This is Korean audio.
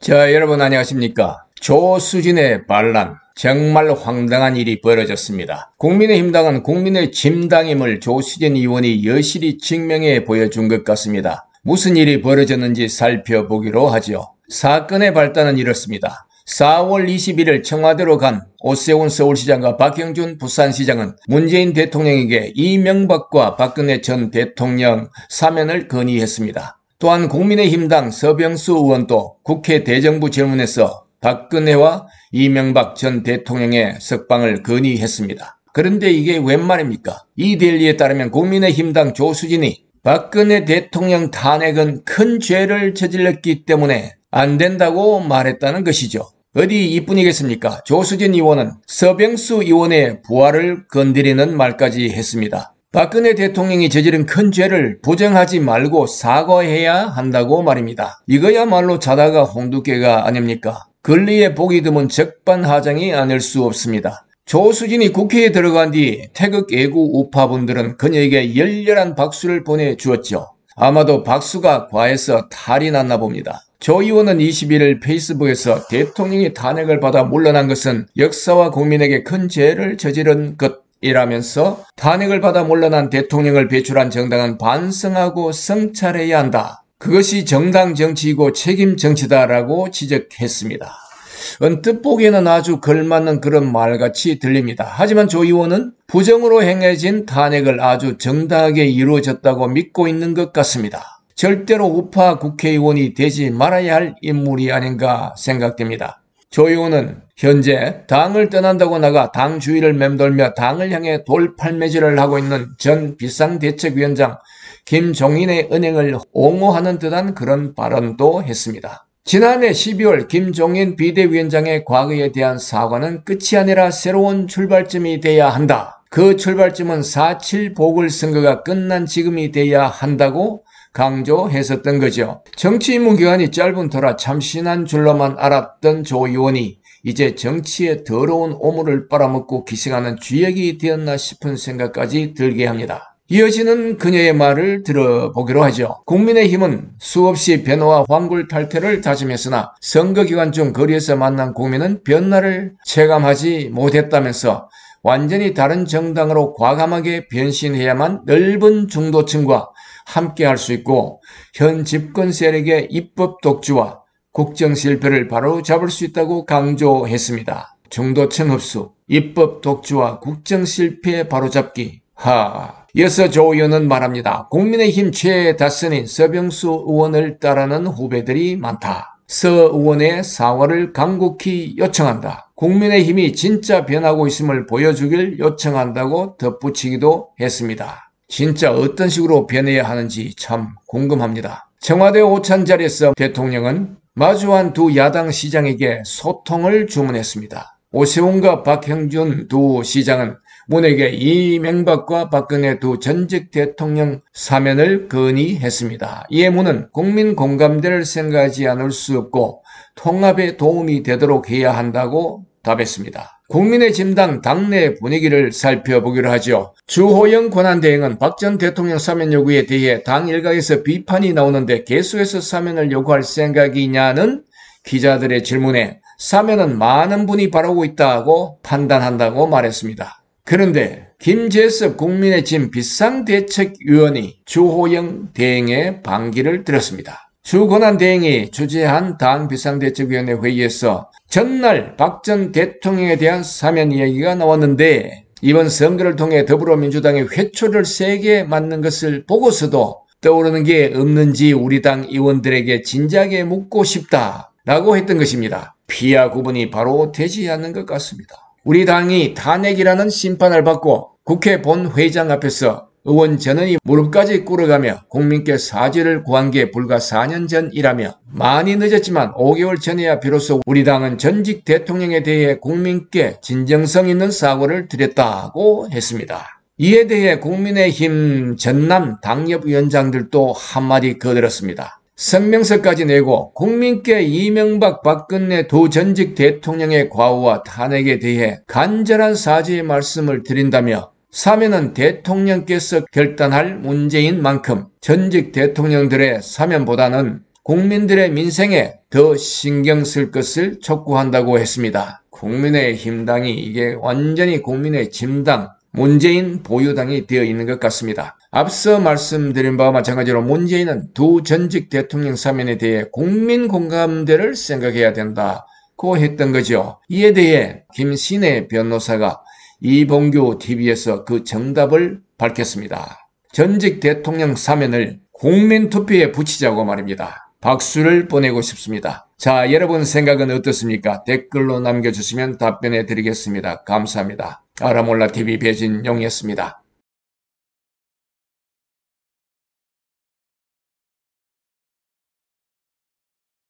자, 여러분 안녕하십니까? 조수진의 반란. 정말 황당한 일이 벌어졌습니다. 국민의힘당은 국민의 짐당임을 조수진 의원이 여실히 증명해 보여준 것 같습니다. 무슨 일이 벌어졌는지 살펴보기로 하죠. 사건의 발단은 이렇습니다. 4월 21일 청와대로 간 오세훈 서울시장과 박형준 부산시장은 문재인 대통령에게 이명박과 박근혜 전 대통령 사면을 건의했습니다. 또한 국민의힘당 서병수 의원도 국회 대정부 질문에서 박근혜와 이명박 전 대통령의 석방을 건의했습니다. 그런데 이게 웬 말입니까? 이 델리에 따르면 국민의힘당 조수진이 박근혜 대통령 탄핵은 큰 죄를 저질렀기 때문에 안 된다고 말했다는 것이죠. 어디 이뿐이겠습니까? 조수진 의원은 서병수 의원의 부활을 건드리는 말까지 했습니다. 박근혜 대통령이 저지른 큰 죄를 부정하지 말고 사과해야 한다고 말입니다. 이거야말로 자다가 홍두깨가 아닙니까? 권리에 복이 드문 적반하장이 아닐 수 없습니다. 조수진이 국회에 들어간 뒤 태극 애국 우파분들은 그녀에게 열렬한 박수를 보내주었죠. 아마도 박수가 과해서 탈이 났나 봅니다. 조 의원은 21일 페이스북에서 대통령이 탄핵을 받아 물러난 것은 역사와 국민에게 큰 죄를 저지른 것 이라면서 탄핵을 받아 물러난 대통령을 배출한 정당은 반성하고 성찰해야 한다. 그것이 정당 정치이고 책임 정치다라고 지적했습니다. 언뜻 보기에는 아주 걸맞는 그런 말같이 들립니다. 하지만 조 의원은 부정으로 행해진 탄핵을 아주 정당하게 이루어졌다고 믿고 있는 것 같습니다. 절대로 우파 국회의원이 되지 말아야 할 인물이 아닌가 생각됩니다. 조 의원은 현재 당을 떠난다고 나가 당 주위를 맴돌며 당을 향해 돌팔매질을 하고 있는 전 비상대책위원장 김종인의 은행을 옹호하는 듯한 그런 발언도 했습니다. 지난해 12월 김종인 비대위원장의 과거에 대한 사과는 끝이 아니라 새로운 출발점이 돼야 한다. 그 출발점은 4.7 보궐선거가 끝난 지금이 돼야 한다고 강조했었던 거죠. 정치 입문 기간이 짧은 터라 참신한 줄로만 알았던 조 의원이 이제 정치에 더러운 오물을 빨아먹고 기생하는 쥐약이 되었나 싶은 생각까지 들게 합니다. 이어지는 그녀의 말을 들어보기로 하죠. 국민의힘은 수없이 변화와 환골탈태를 다짐했으나 선거 기간 중 거리에서 만난 국민은 변화를 체감하지 못했다면서 완전히 다른 정당으로 과감하게 변신해야만 넓은 중도층과 함께 할 수 있고 현 집권 세력의 입법 독주와 국정 실패를 바로 잡을 수 있다고 강조했습니다. 중도층 흡수, 입법 독주와 국정 실패 바로잡기. 이어서 조 의원은 말합니다. 국민의힘 최다선인 서병수 의원을 따르는 후배들이 많다. 서 의원의 사과를 간곡히 요청한다. 국민의힘이 진짜 변하고 있음을 보여주길 요청한다고 덧붙이기도 했습니다. 진짜 어떤 식으로 변해야 하는지 참 궁금합니다. 청와대 오찬 자리에서 대통령은 마주한 두 야당 시장에게 소통을 주문했습니다. 오세훈과 박형준 두 시장은 문에게 이명박과 박근혜 두 전직 대통령 사면을 건의했습니다. 이에 문은 국민 공감대를 생각하지 않을 수 없고 통합에 도움이 되도록 해야 한다고 답했습니다. 국민의 짐당 당내 분위기를 살펴보기로 하죠. 주호영 권한대행은 박 전 대통령 사면 요구에 대해 당 일각에서 비판이 나오는데 계속해서 사면을 요구할 생각이냐는 기자들의 질문에 사면은 많은 분이 바라고 있다고 판단한다고 말했습니다. 그런데 김재섭 국민의 짐 비상대책위원이 주호영 대행의 반기를 들었습니다. 주 권한대행이 주재한 당 비상대책위원회 회의에서 전날 박 전 대통령에 대한 사면 이야기가 나왔는데 이번 선거를 통해 더불어민주당이 회초를 세게 맞는 것을 보고서도 떠오르는 게 없는지 우리 당 의원들에게 진작에 묻고 싶다라고 했던 것입니다. 피하 구분이 바로 되지 않는 것 같습니다. 우리 당이 탄핵이라는 심판을 받고 국회 본회의장 앞에서 의원 전원이 무릎까지 꿇어가며 국민께 사죄를 구한 게 불과 4년 전이라며 많이 늦었지만 5개월 전에야 비로소 우리 당은 전직 대통령에 대해 국민께 진정성 있는 사과를 드렸다고 했습니다. 이에 대해 국민의힘 전남 당협위원장들도 한마디 거들었습니다. 성명서까지 내고 국민께 이명박 박근혜 두 전직 대통령의 과오와 탄핵에 대해 간절한 사죄의 말씀을 드린다며 사면은 대통령께서 결단할 문제인 만큼 전직 대통령들의 사면보다는 국민들의 민생에 더 신경 쓸 것을 촉구한다고 했습니다. 국민의힘당이 이게 완전히 국민의 짐당, 문재인 보유당이 되어 있는 것 같습니다. 앞서 말씀드린 바와 마찬가지로 문재인은 두 전직 대통령 사면에 대해 국민 공감대를 생각해야 된다고 했던 거죠. 이에 대해 김신혜 변호사가 이봉규 TV에서 그 정답을 밝혔습니다. 전직 대통령 사면을 국민투표에 붙이자고 말입니다. 박수를 보내고 싶습니다. 자, 여러분 생각은 어떻습니까? 댓글로 남겨주시면 답변해 드리겠습니다. 감사합니다. 알아몰라TV 배진용이었습니다.